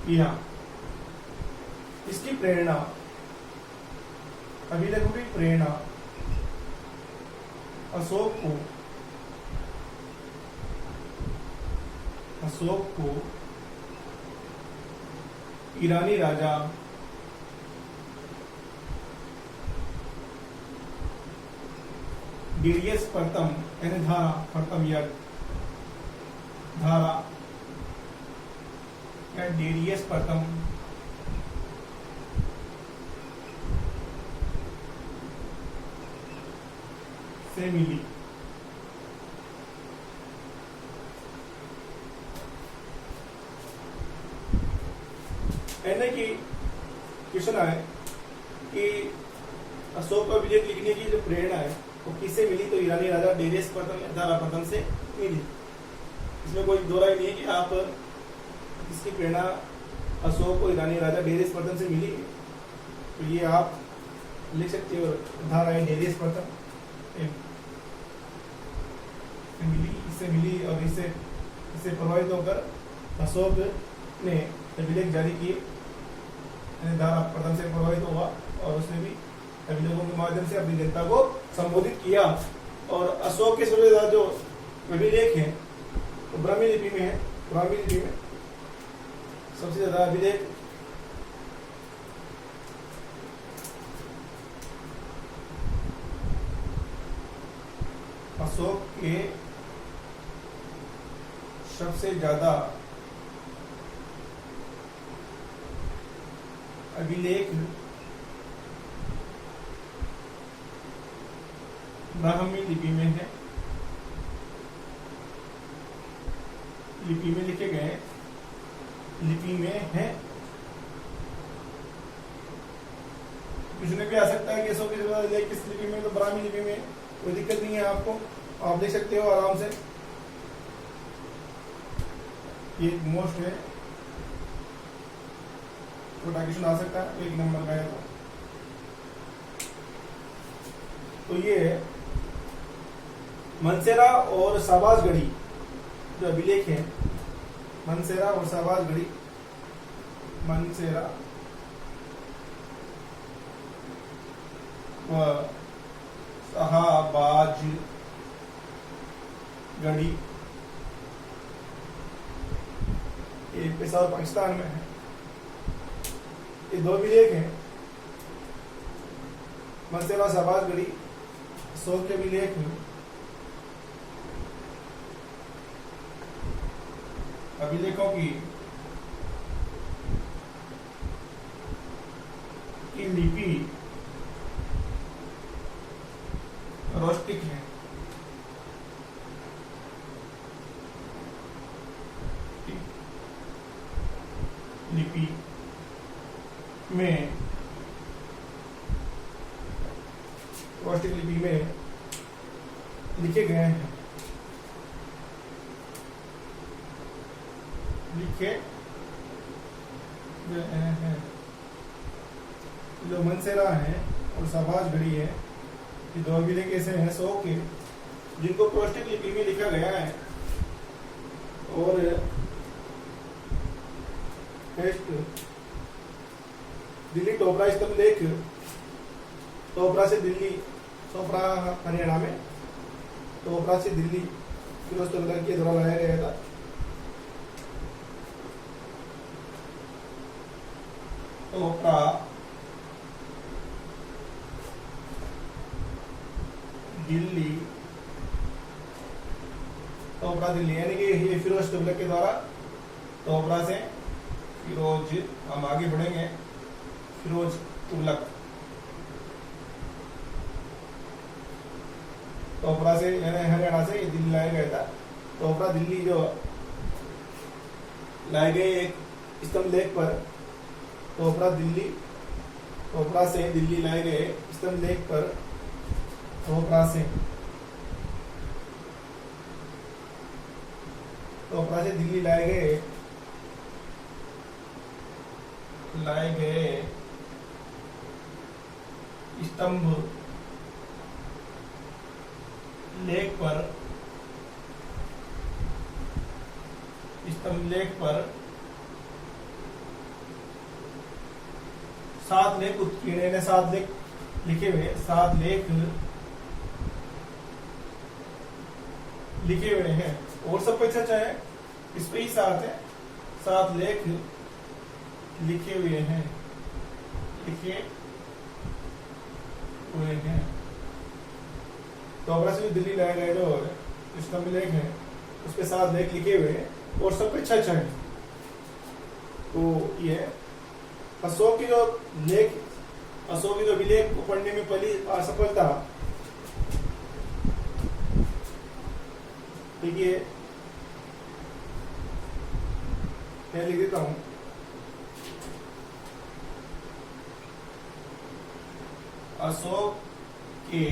किया। इसकी प्रेरणा, अभिलेखों की प्रेरणा अशोक को ईरानी राजा डेरियस प्रथम यानी प्रथम या डेरियस प्रथम से मिली। कहने की क्वेश्चन है कि अशोक का अभिलेख लिखने की जो प्रेरणा है वो किससे मिली, तो ईरानी राजा डेरियस प्रथम से मिली। इसमें कोई दो राय नहीं है कि आप इसकी प्रेरणा अशोक को ईरानी राजा डेरियस प्रथम से मिली, तो ये आप लिख सकते हो। धारा है डेरियस प्रथम इससे मिली और इससे प्रभावित होकर अशोक ने अभिलेख जारी किए, धारा प्रथम से प्रभावित हुआ और उसने भी अभिलेखों के माध्यम से अपनी जनता को संबोधित किया। और अशोक के सबसे ज्यादा जो अभिलेख हैं तो ब्राह्मी लिपि में है। ब्राह्मी लिपि में सबसे ज्यादा अभिलेख अशोक के सबसे ज्यादा अभिलेख ब्राह्मी लिपि में है, लिपि में लिखे गए, लिपि में है। पूछने भी आ सकता है कि अशोक के अभिलेख किस लिपि में, तो ब्राह्मी लिपि में, कोई दिक्कत नहीं है आपको, आप देख सकते हो आराम से। ये मोस्ट है, छोटा क्वेश्चन आ सकता है, एक नंबर का है तो ये है मनसेरा और शाहबाजगढ़ी जो अभिलेख है। मनसेरा और शाहबाजगढ़ी, मनसेरा व शाहबाजगढ़ी ये पेशावर पाकिस्तान में है। ये दो अभिलेख हैं, मनसेरा शाहबाजगढ़ी। अशोक के अभिलेख में अभिलेखों की लिपि रोस्टिक है। लिपि में रोस्टिक लिपि में लिखे गए हैं, लिखे गए हैं। जो मनसेरा है और शाहबाजगढ़ी है, ये दो अभिलेख ऐसे हैं अशोक के जिनको प्रोस्टिक लिपि में लिखा गया है। और नेक्स्ट दिल्ली टोपरा स्तंभ लेख, टोपरा से दिल्ली, टोपरा हरियाणा में, टोपरा से दिल्ली फिरोज तुगलक के द्वारा लाया गया था। टोपरा दिल्ली, टोपरा दिल्ली यानी कि ये फिरोज तुगलक के द्वारा, टोपरा से फिरोज, हम आगे बढ़ेंगे, फिरोज तुगलक, टोपरा से हरियाणा से दिल्ली लाया गया था। टोपरा दिल्ली जो लाए गए एक स्तंभ लेख पर, टोपरा दिल्ली, टोपरा से दिल्ली लाए गए स्तंभ लेख पर, टोपरा से दिल्ली लाए गए स्तंभ लेख पर, 7 लेख उत्कीर्ण, ने 7 लेख लिखे हुए, 7 लेख लिखे हुए हैं। और सब कुछ अच्छा है, इस पे ही 7 है, 7 लेख लिखे हुए हैं, लिखे हुए हैं। तो अपना से दिल्ली लाया गया जो स्तंभ लेख है उस पे 7 लेख लिखे हुए हैं और सब कुछ अच्छा है। तो ये अशोक की जो लेख, अशोक की जो विलेख को पढ़ने में पहली असफलता, देखिए मैं लिख देता हूं, अशोक के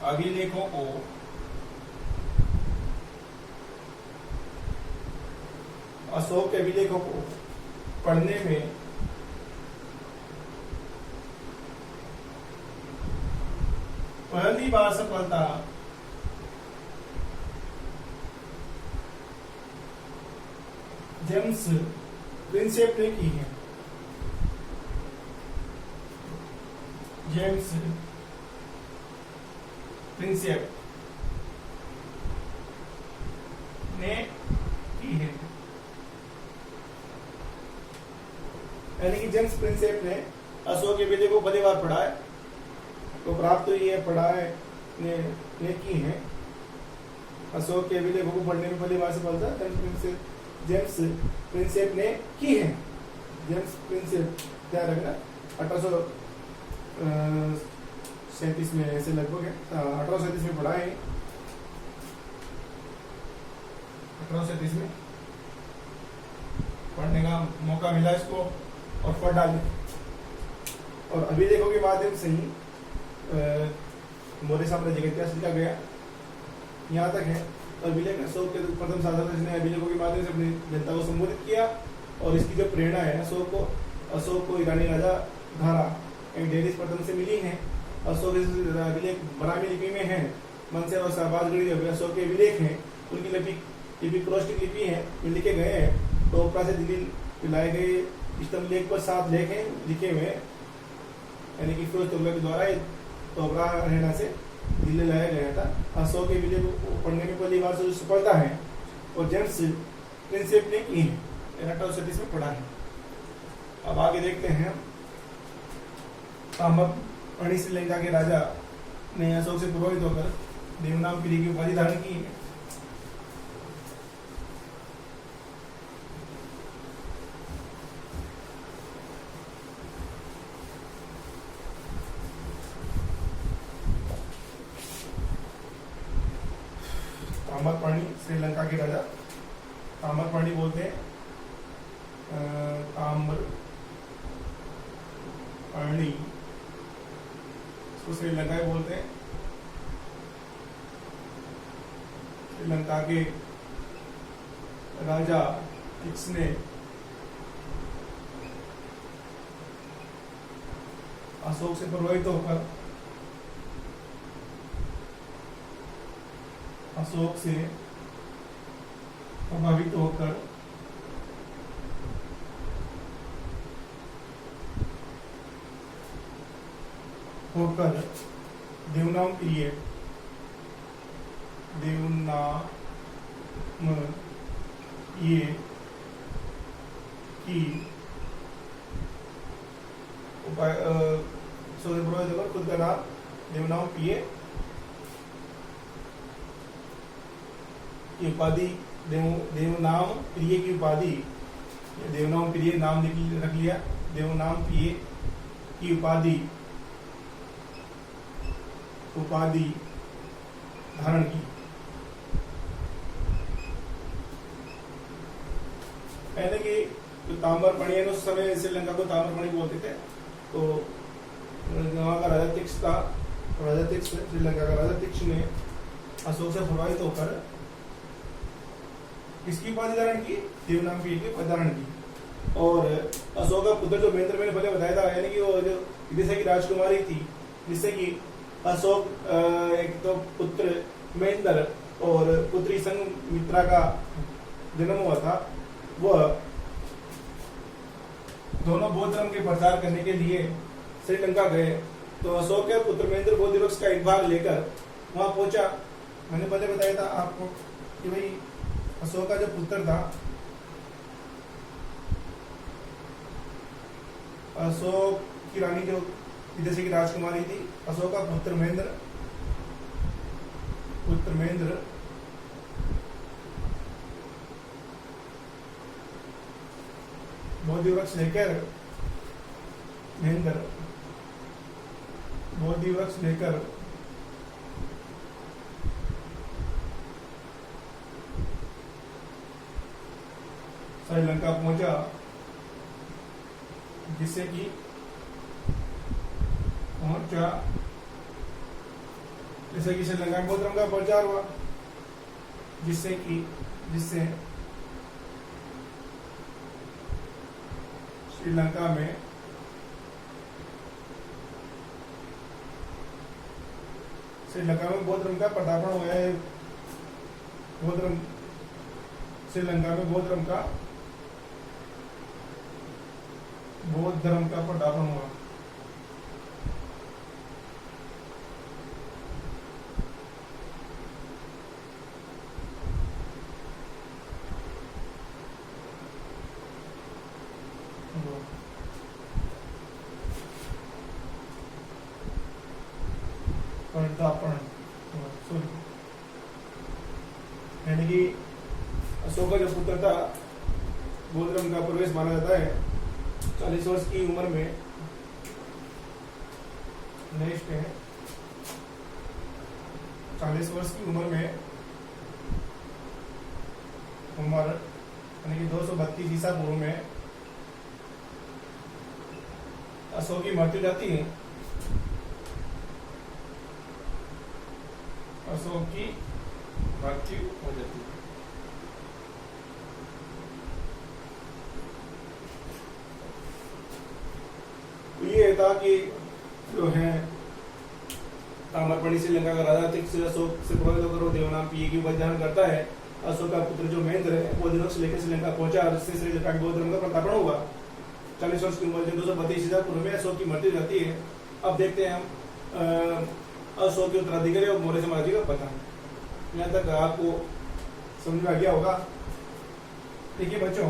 अभिलेखों को अशोक के अभिलेखों को पढ़ने में पहली बार सफलता जेम्स प्रिंसेप ने की है। जेम्स प्रिंसेप ने की है, यानी कि जेम्स प्रिंसेप ने अशोक के विलेख को पहली बार पढ़ा है, तो प्राप्त तो ये पढ़ा है ने की है। अशोक के विलेखों को पढ़ने में पहली बार सफलता जेम्स प्रिंसेप ने की है। जेम्स प्रिंसेप क्या रखना 1837 में ऐसे लगभग है, 1837 में पढ़ा है, 1837 में पढ़ने का मौका मिला इसको और पढ़ डाले। और अभिलेखों के माध्यम से ही मौर्य साम्राज्य का इतिहास लिखा गया, यहाँ तक है। अभिलेख अशोक के प्रथम शासक ने अभिलेखों के माध्यम से अपनी जनता को संबोधित किया और इसकी जो प्रेरणा है अशोक को ईरानी राजा धारा एक डेनिश प्रथम से मिली है। अशोक अभिलेख बरामी लिपि में है, मनसेर और शाहबाजगढ़ी अशोक के अभिलेख हैं, उनकी लिपि क्रोस्टिक लिपि है, लिखे गए हैं। टोपरा से दिल्ली लाए गए स्तंभ लेख पर 7 लेख हैं लिखे हुए, यानी कि फिरोज तुगलक के द्वारा टोपरा रहना से दिल्ली लाया गया था। अशोक के विलेख को पढ़ने में पहली बार से जो सफलता है और जेम्स प्रिंसेप ने की है, 1837 में पढ़ा है। अब आगे देखते हैं, ताम्रपर्णी श्रीलंका के राजा ने अशोक से प्रभावित होकर देवनागरी की उपाधि धारण की है। ताम्रपर्णी श्रीलंका के राजा, ताम्रपर्णी बोलते हैं, ताम्रपर्णी इसको श्रीलंका के बोलते हैं। श्रीलंका के राजा किसने अशोक से प्रभावित होकर अशोक से प्रभावित होकर देवनाम पीरियड ये की उपाय खुद का नाम देवनाम पीए की उपाधि, देवनाम प्रिय की उपाधि, देवनाम प्रिय नाम रख लिया, देवनाम प्रिय की उपाधि धारण की। पहले की जो ताम्रपर्णी उस समय श्रीलंका को ताम्रपर्णी बोलते थे, तो वहाँ का राजा तिक्ष था, राजा तिक्ष श्रीलंका का राजा तिक्ष ने अशोक से प्रभावित होकर किसकी उपाधि धारण की, देवनाम पीए की उपाधि धारण की। और अशोक का पुत्र जो महेंद्र मैंने पहले बताया था, यानी कि वो जो विदिशा की राजकुमारी थी, जिससे कि अशोक एक तो पुत्र महेंद्र और पुत्री संघमित्रा का जन्म हुआ था, वह दोनों बौद्ध धर्म के प्रचार करने के लिए श्रीलंका गए। तो अशोक के पुत्र महेंद्र बोधि वृक्ष का एक भाग लेकर वहां पहुंचा। मैंने पहले बताया था आपको कि भाई अशोक का जो पुत्र था, अशोक की रानी जो विदेशी की राजकुमारी थी, अशोक का पुत्र महेंद्र बोधि वृक्ष लेकर श्रीलंका पहुंचा, जिससे श्रीलंका में बौद्ध धर्म का प्रचार हुआ, जिससे श्रीलंका में बौद्ध धर्म का पदार्पण हुआ है। श्रीलंका में बौद्ध धर्म का पदार्पण हुआ। यानी कि अशोक का जो पुत्र था, बौद्ध धर्म का प्रवेश माना जाता है 40 वर्ष की उम्र में। नेक्स्ट है 40 वर्ष की उम्र में यानी कि 232 ईसा पूर्व में अशोक की मृत्यु जाती है। अशोक की मृत्यु हो जाती है। ये था कि जो है ताम्रपर्णी श्रीलंका का राजा अशोक से प्रभावित होकर देवनाम पीए की उपाधि करता है। अशोक का पुत्र जो महेंद्र है बौद्ध वृक्ष लेकर श्रीलंका पहुंचा, जिससे श्रीलंका के बौद्ध धर्म का प्रतापण हुआ। 40 वर्ष की उम्र में 232 ईसा पूर्व में अशोक की मृत्यु जाती है। अब देखते हैं हम अशोक के उत्तराधिकारी और मौर्य साम्राज्य का पता। यहाँ तक आपको समझ में आ गया होगा। देखिए बच्चों,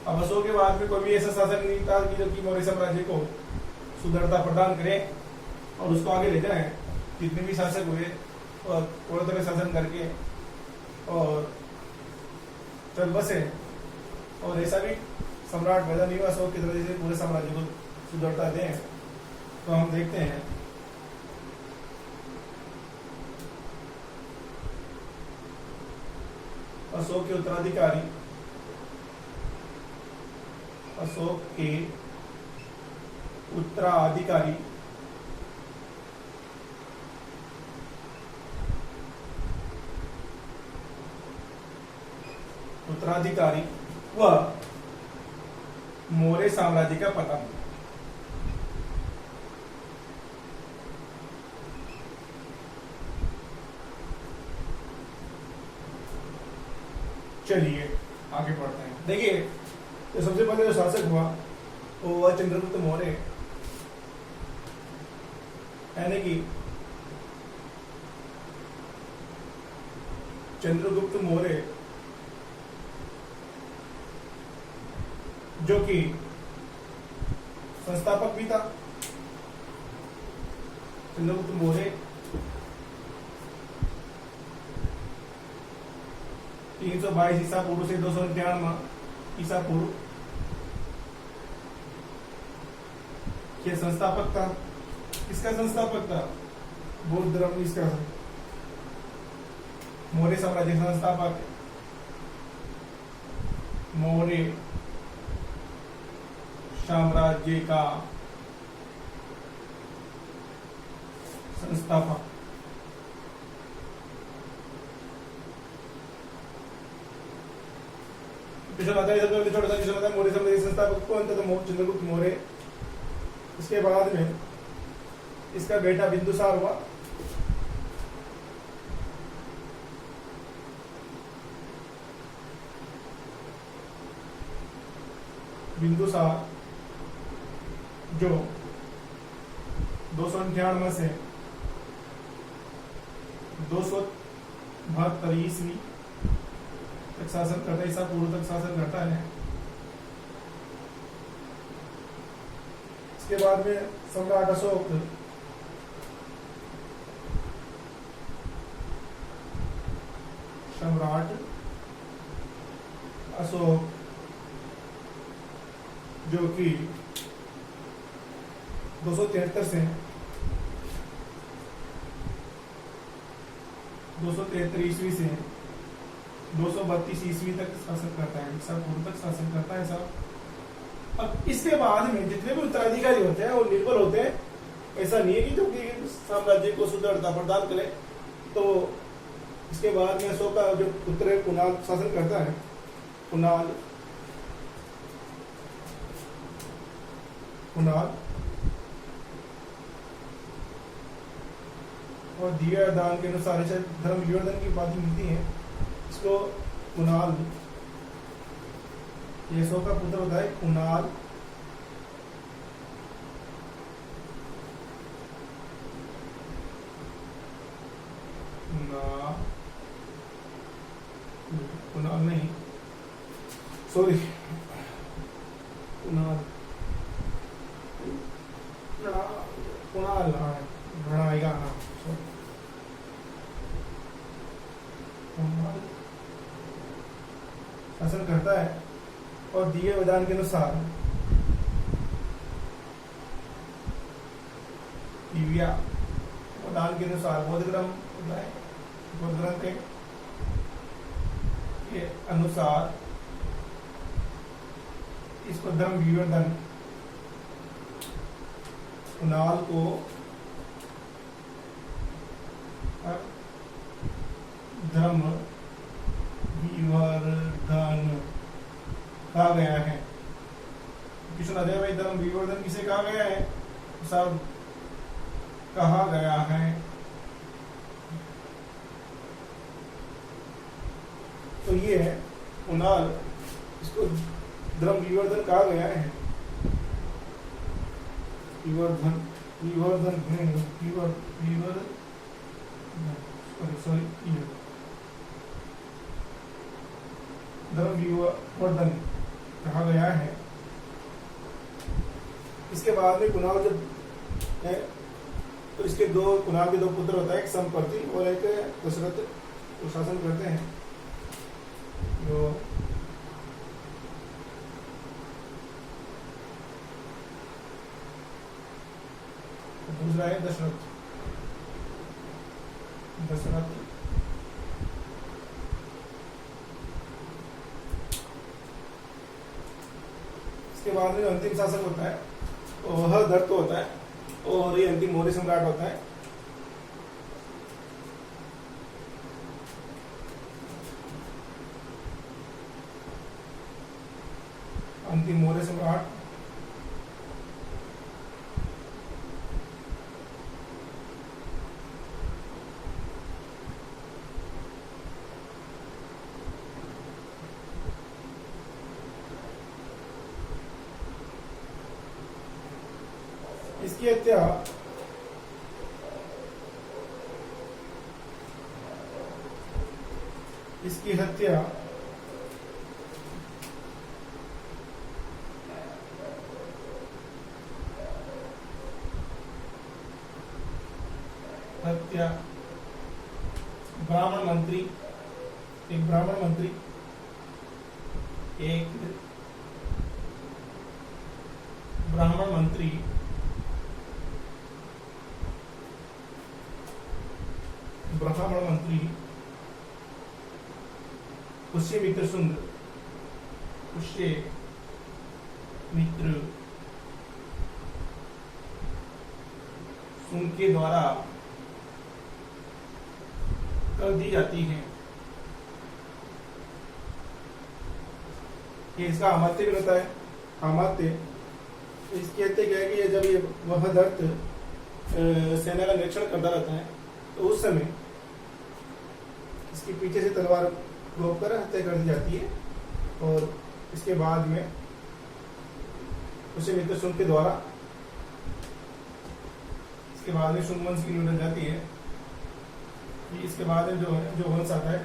अब अशोक के बाद में कोई भी ऐसा शासक नहीं था कि जो कि मौर्य साम्राज्य को सुदृढ़ता प्रदान करे और उसको आगे ले जाए। जितने भी शासक हुए और थोड़ा थोड़ा शासन करके और चल बसे, और ऐसा भी सम्राट पैदा नहीं हुआ अशोक की तरह से पूरे साम्राज्य को सुदृढ़ता दें। तो हम देखते हैं अशोक के उत्तराधिकारी, अशोक के उत्तराधिकारी व मौर्य साम्राज्य का पता। चलिए आगे बढ़ते हैं। देखिए, तो सबसे पहले जो शासक हुआ वो हुआ चंद्रगुप्त मौर्य, यानी कि चंद्रगुप्त मौर्य, जो कि संस्थापक भी था। चंद्रगुप्त मौर्य 322 ईसा पूर्व से 299 ईसा पूर्व के संस्थापक था। किसका संस्थापक था? बौद्ध धर्म इसका, मौर्य साम्राज्य का संस्थापक, मौर्य साम्राज्य का संस्थापक। पिछले छोटा सा मौर्य साम्राज्य संस्थापक कौन था? तो चंद्रगुप्त मौर्य। इसके बाद में इसका बेटा बिंदुसार हुआ। बिंदुसार जो 298 से 272 ईस्वी तक शासन करता है, ईसा पूर्व तक शासन करता है। इसके बाद में सम्राट अशोक जो कि 273 से 273 ईस्वी से 232 ईस्वी तक शासन करता है, ईसा पूर्व तक शासन करता है सब। अब इसके बाद में जितने भी उत्तराधिकारी होते हैं वो निर्बल होते हैं, ऐसा नहीं है कि जो कि साम्राज्य को सुदृढ़ता प्रदान करे। तो इसके बाद में अशोक का जो पुत्र है कुणाल शासन करता है, कुणाल और दिव्य दान के अनुसार धर्म विवर्धन की उपाधि मिलती है इसको कुणाल। ये अशोक का पुत्र होता है कुणाल। कुणाल नहीं, सॉरी, कुणाल आएगा, हाँ शासन करता है और दिए विधान के अनुसार विधान के अनुसार बौद्ध ग्रंथ के अनुसार इसको धर्म विवर्धन कुणाल को धर्म विवर्धन कहा गया है। किशन अजय भाई, धर्म विवर्धन किसे कहा गया है? सब कहा गया है। तो ये है कुणाल, इसको धर्म विवर्धन कहा गया है। विवर्धन धर्म विवर्धन कहा गया है। इसके बाद में कुणाल जब है तो इसके कुणाल के दो पुत्र होता है, एक संपर्ति और एक दशरथ, तो शासन करते हैं। जो दूसरा है दशरथ। इसके बाद में अंतिम शासक होता है वह दत्त होता है और ये अंतिम मौर्य सम्राट होता है। अंतिम मौर्य सम्राट इसकी हत्या ब्राह्मण मंत्री पुष्यमित्र सुंग के द्वारा कर दी जाती है। ये इसका अमात्य भी होता है। अमात्य इसके कहते क्या है कि जब ये वह दत्त सेना का निरीक्षण करता रहता है तो उस समय इसके पीछे से तलवार रोक कर हत्या कर दी जाती है और इसके बाद में पुष्यमित्र शुंग के द्वारा, इसके बाद में शुंग वंश की लुट जाती है। इसके बाद में जो वंश आता है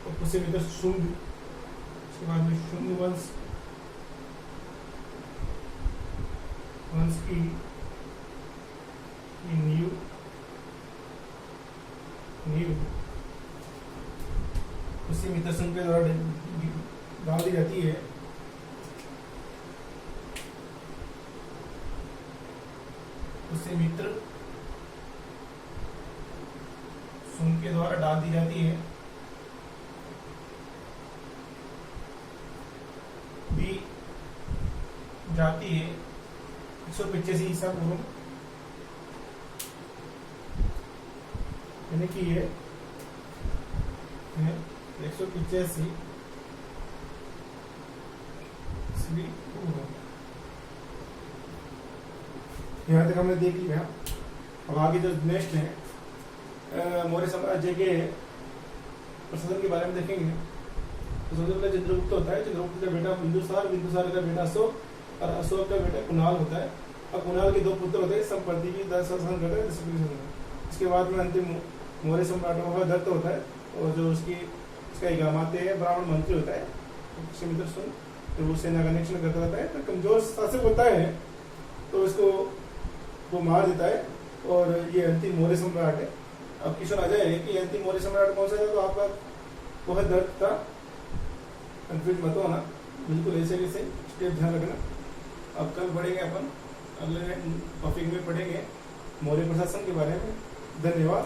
वो पुष्यमित्र शुंग, इसके बाद में शुंग वंश की नींव पुष्यमित्र शुंग के द्वारा डाल दी जाती है। पुष्यमित्र शुंग के द्वारा डाल दी जाती है। दी जाती है 185 ईसा पूर्व, यानी कि ये 185 ईस्वी पूर्व। यहाँ तक हमने देख लिया। अब आगे जो नेक्स्ट है मौर्य साम्राज्य के प्रशासन के बारे में देखेंगे। तो सबसे पहले चंद्रगुप्त होता है। चंद्रगुप्त का बेटा बिंदुसार, बिंदुसार का बेटा अशोक और अशोक का बेटा कुणाल होता है। और कुणाल के 2 पुत्र होते हैं, संपत्ति भी 10 शासन करता है, 10। इसके बाद में अंतिम मौर्य सम्राट दत्त होता है, और जो उसका इगामाते है ब्राह्मण मंत्री होता है पुष्यमित्र शुंग, तो वो सेना का निरीक्षण करता रहता है। तो कमजोर शासक होता है तो इसको वो मार देता है, और ये अंतिम मौर्य सम्राट है। अब क्वेश्चन आ जाए कि अंतिम मौर्य सम्राट कौन सा था, तो आपका बहुत दर्द था, कंफ्यूज मत होना, बिल्कुल ऐसे स्टेप ध्यान रखना। अब कल पढ़ेंगे अपन, अगले टॉपिक में पढ़ेंगे मौर्य प्रशासन के बारे में। धन्यवाद।